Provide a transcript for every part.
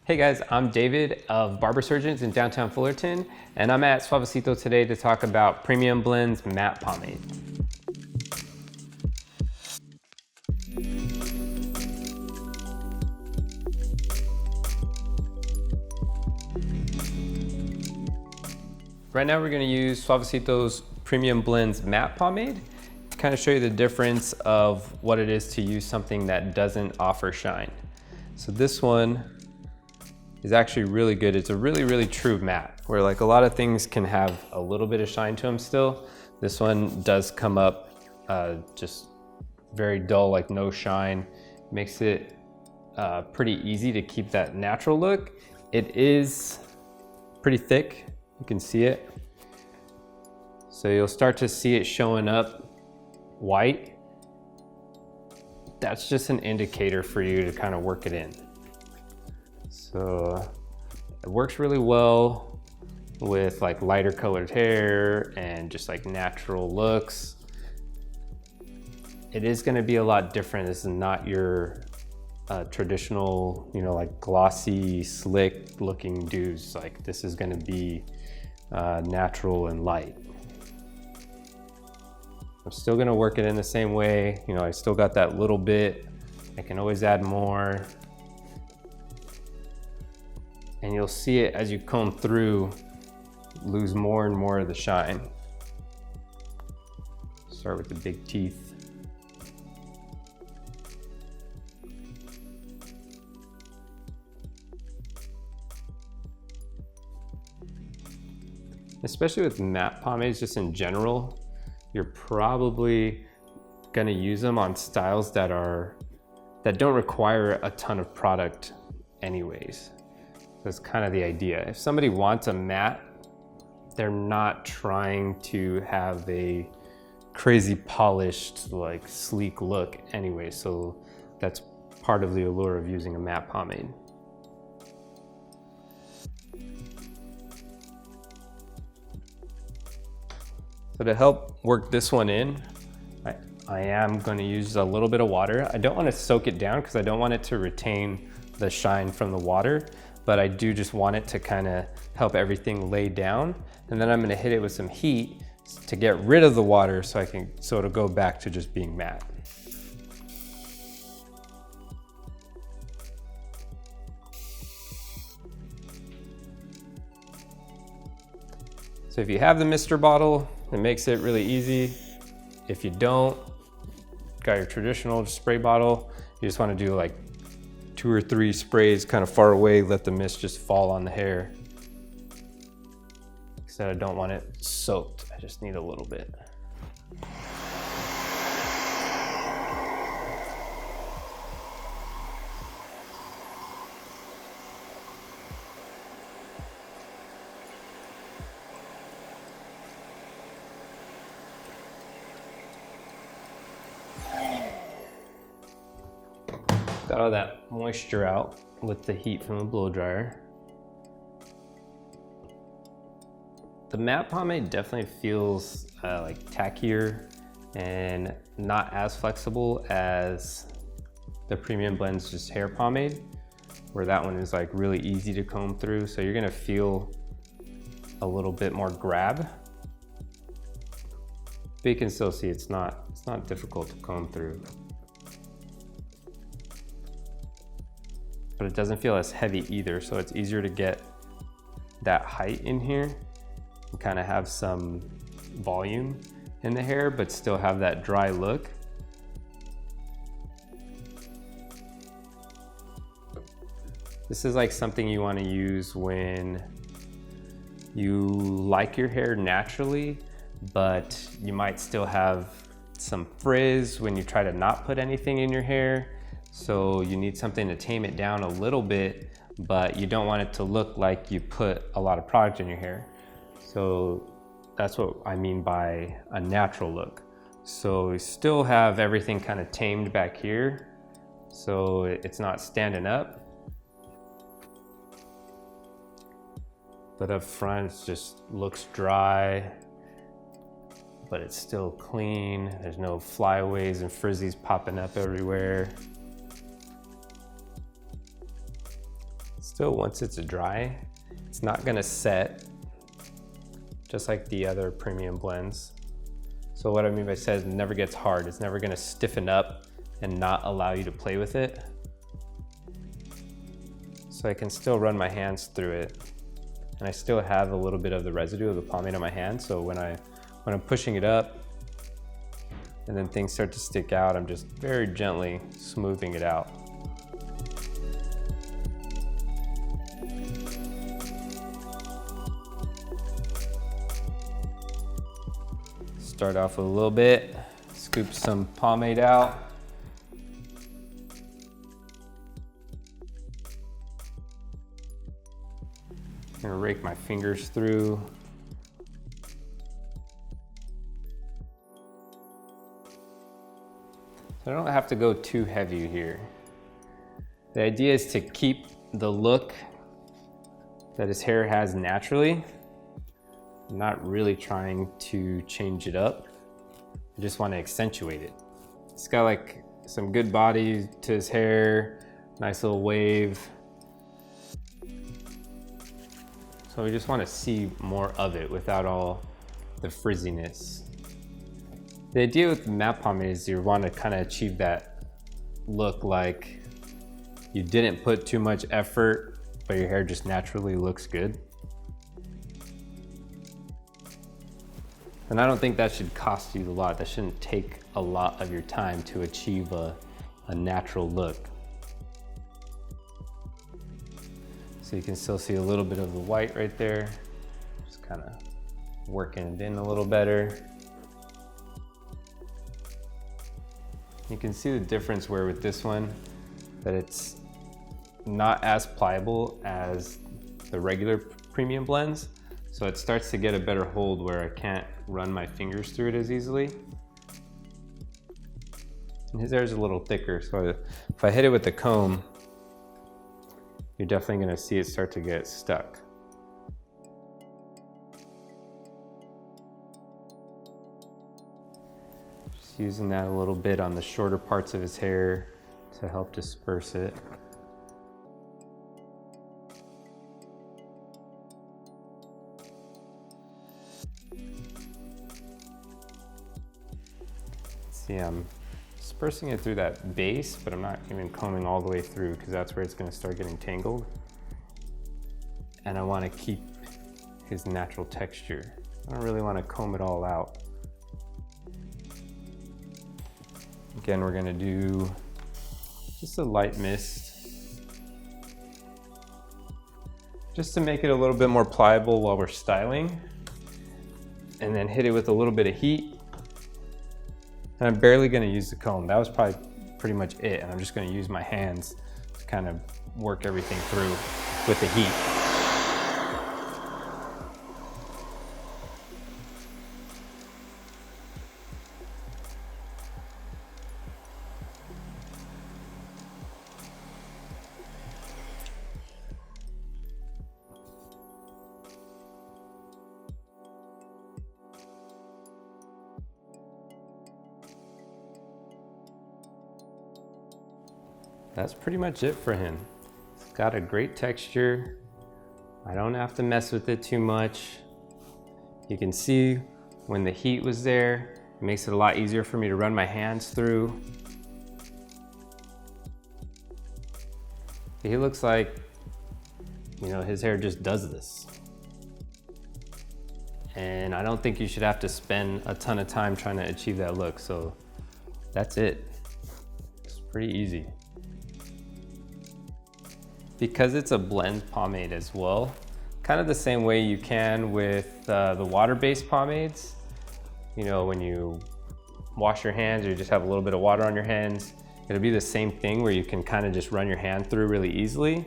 Hey guys, I'm David of Barber Surgeons in downtown Fullerton, and I'm at Suavecito today to talk about Premium Blends Matte Pomade. Right now we're going to use Suavecito's Premium Blends Matte Pomade to kind of show you the difference of what it is to use something that doesn't offer shine. So this one is actually really good. It's a really true matte, where like a lot of things can have a little bit of shine to them still. This one does come up just very dull, like no shine. Makes it pretty easy to keep that natural look. It is pretty thick, you can see it. So you'll start to see it showing up white. That's just an indicator for you to kind of work it in. So it works really well with like lighter colored hair and just like natural looks. It is going to be a lot different. This is not your traditional, you know, like glossy, slick looking dudes. Like this is going to be natural and light. I'm still going to work it in the same way. You know, I still got that little bit. I can always add more. And you'll see it as you comb through, lose more and more of the shine. Start with the big teeth. Especially with matte pomades, just in general, you're probably gonna use them on styles that don't require a ton of product anyways. That's kind of the idea. If somebody wants a matte, they're not trying to have a crazy polished, like sleek look anyway. So that's part of the allure of using a matte pomade. So to help work this one in, I am going to use a little bit of water. I don't want to soak it down because I don't want it to retain the shine from the water, but I do just want it to kind of help everything lay down. And then I'm going to hit it with some heat to get rid of the water so it'll go back to just being matte. So if you have the mister bottle, it makes it really easy. If you don't, got your traditional spray bottle, you just want to do like 2 or 3 sprays kind of far away, let the mist just fall on the hair. Except I don't want it soaked, I just need a little bit. Got all that moisture out with the heat from the blow dryer. The matte pomade definitely feels like tackier and not as flexible as the Premium Blends just hair pomade, where that one is like really easy to comb through. So you're gonna feel a little bit more grab. But you can still see it's not difficult to comb through. But it doesn't feel as heavy either, so it's easier to get that height in here and kind of have some volume in the hair, but still have that dry look. This is like something you want to use when you like your hair naturally, but you might still have some frizz when you try to not put anything in your hair. So you need something to tame it down a little bit, but you don't want it to look like you put a lot of product in your hair. So that's what I mean by a natural look. So we still have everything kind of tamed back here, so it's not standing up. But up front, it just looks dry, but it's still clean. There's no flyaways and frizzies popping up everywhere. Still, once it's dry, it's not gonna set, just like the other premium blends. So what I mean by set is it never gets hard. It's never gonna stiffen up and not allow you to play with it. So I can still run my hands through it. And I still have a little bit of the residue of the pomade on my hand. So when I'm pushing it up and then things start to stick out, I'm just very gently smoothing it out. Start off with a little bit, scoop some pomade out. I'm gonna rake my fingers through. So I don't have to go too heavy here. The idea is to keep the look that his hair has naturally. I'm not really trying to change it up. I just want to accentuate it. It's got like some good body to his hair, nice little wave. So we just want to see more of it without all the frizziness. The idea with matte pomade is you want to kind of achieve that look like you didn't put too much effort, but your hair just naturally looks good. And I don't think that should cost you a lot. That shouldn't take a lot of your time to achieve a natural look. So you can still see a little bit of the white right there. Just kind of working it in a little better. You can see the difference where with this one, that it's not as pliable as the regular premium blends. So it starts to get a better hold where I can't run my fingers through it as easily. And his hair is a little thicker, so if I hit it with the comb, you're definitely gonna see it start to get stuck. Just using that a little bit on the shorter parts of his hair to help disperse it. See, I'm dispersing it through that base, but I'm not even combing all the way through because that's where it's going to start getting tangled. And I want to keep his natural texture. I don't really want to comb it all out. Again, we're going to do just a light mist, just to make it a little bit more pliable while we're styling, and then hit it with a little bit of heat. And I'm barely gonna use the comb. That was probably pretty much it. And I'm just gonna use my hands to kind of work everything through with the heat. That's pretty much it for him. It's got a great texture. I don't have to mess with it too much. You can see when the heat was there, it makes it a lot easier for me to run my hands through. He looks like, you know, his hair just does this. And I don't think you should have to spend a ton of time trying to achieve that look. So that's it. It's pretty easy. Because it's a blend pomade as well, kind of the same way you can with the water-based pomades. You know, when you wash your hands or you just have a little bit of water on your hands, it'll be the same thing where you can kind of just run your hand through really easily.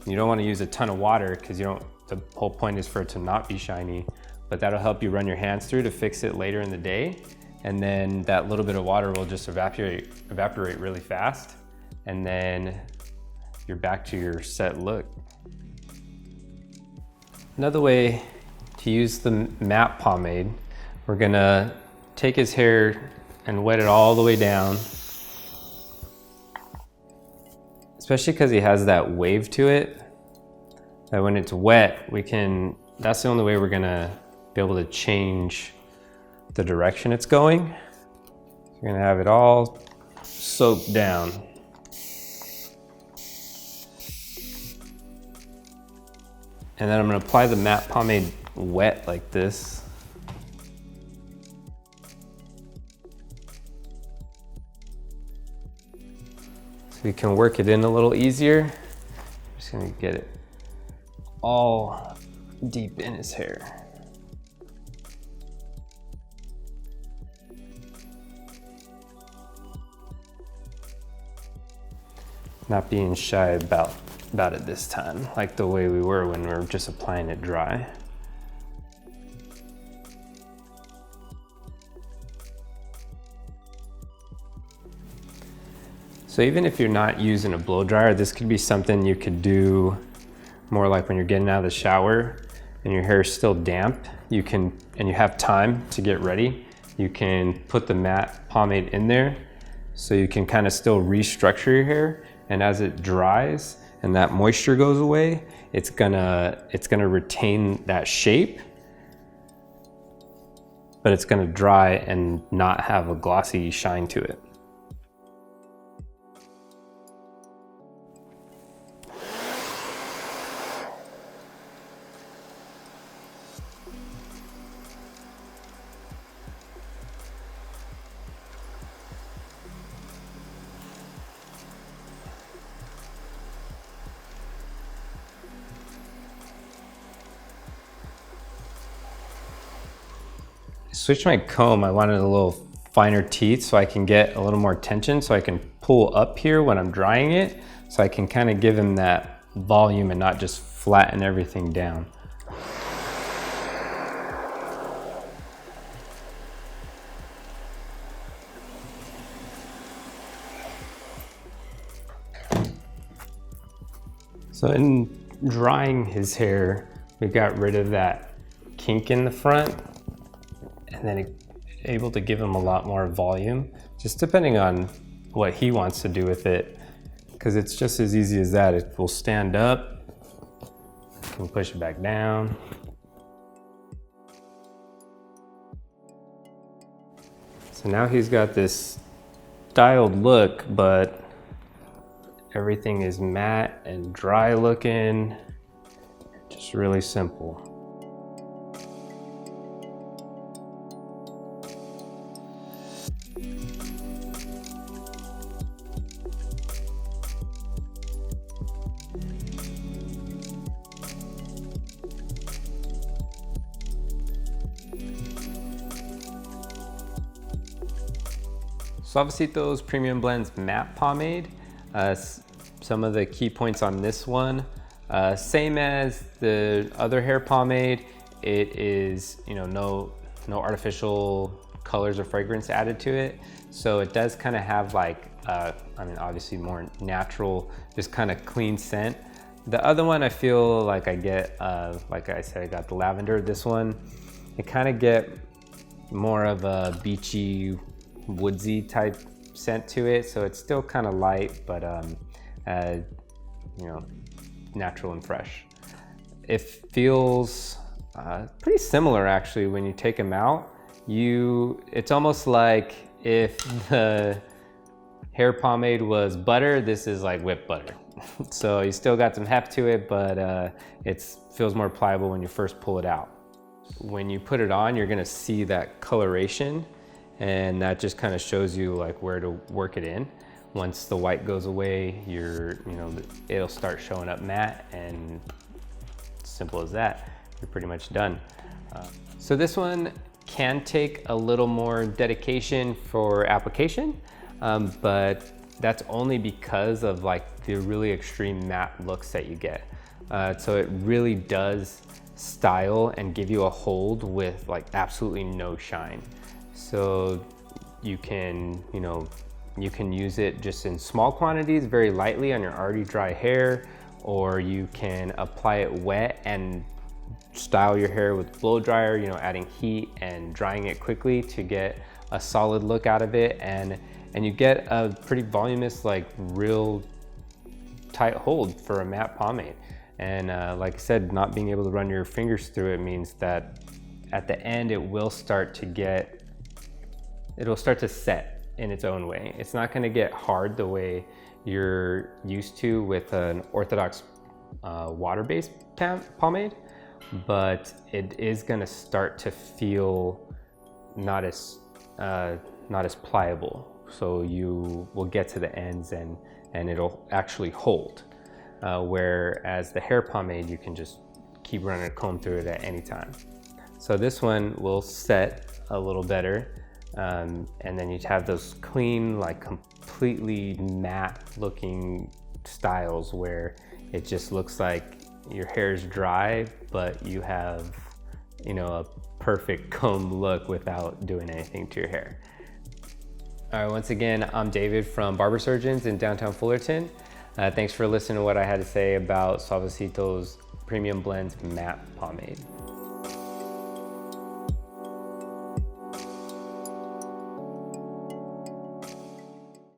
You don't want to use a ton of water because the whole point is for it to not be shiny, but that'll help you run your hands through to fix it later in the day. And then that little bit of water will just evaporate really fast. And then you're back to your set look. Another way to use the matte pomade, we're gonna take his hair and wet it all the way down, especially because he has that wave to it. that when it's wet, that's the only way we're gonna be able to change the direction it's going. You're gonna have it all soaked down. And then I'm gonna apply the matte pomade wet like this. So we can work it in a little easier. I'm just gonna get it all deep in his hair. Not being shy about it this time, like the way we were when we were just applying it dry. So even if you're not using a blow dryer, this could be something you could do more like when you're getting out of the shower and your hair is still damp, and you have time to get ready, you can put the matte pomade in there so you can kind of still restructure your hair, and as it dries and that moisture goes away, it's gonna retain that shape, but it's gonna dry and not have a glossy shine to it. Switch my comb. I wanted a little finer teeth so I can get a little more tension, so I can pull up here when I'm drying it, so I can kind of give him that volume and not just flatten everything down. So in drying his hair, we got rid of that kink in the front, and then able to give him a lot more volume, just depending on what he wants to do with it, because it's just as easy as that. It will stand up, you can push it back down. So now he's got this styled look, but everything is matte and dry looking, just really simple. Suavecito's Premium Blends Matte Pomade. Some of the key points on this one, same as the other hair pomade, it is, no artificial colors or fragrance added to it. So it does kind of have like, obviously more natural, just kind of clean scent. The other one I feel like I get, like I said, I got the lavender. This one, I kind of get more of a beachy, woodsy type scent to it. So it's still kind of light, but natural and fresh. It feels pretty similar actually when you take them out. It's almost like if the hair pomade was butter, this is like whipped butter. So you still got some heft to it, but it feels more pliable when you first pull it out. When you put it on, you're gonna see that coloration, and that just kind of shows you like where to work it in. Once the white goes away, it'll start showing up matte, and simple as that, you're pretty much done. So this one can take a little more dedication for application, but that's only because of like the really extreme matte looks that you get. So it really does style and give you a hold with like absolutely no shine. So you can use it just in small quantities, very lightly on your already dry hair, or you can apply it wet and style your hair with blow dryer, adding heat and drying it quickly to get a solid look out of it, and you get a pretty voluminous, like real tight hold for a matte pomade. And like I said, not being able to run your fingers through it means that at the end it'll start to set in its own way. It's not gonna get hard the way you're used to with an orthodox water-based pomade, but it is gonna start to feel not as pliable. So you will get to the ends and it'll actually hold. Whereas the hair pomade, you can just keep running a comb through it at any time. So this one will set a little better. And then you'd have those clean, like completely matte looking styles where it just looks like your hair's dry, but you have, you know, a perfect comb look without doing anything to your hair. All right, once again, I'm David from Barber Surgeons in downtown Fullerton. Thanks for listening to what I had to say about Suavecito's Premium Blends Matte Pomade.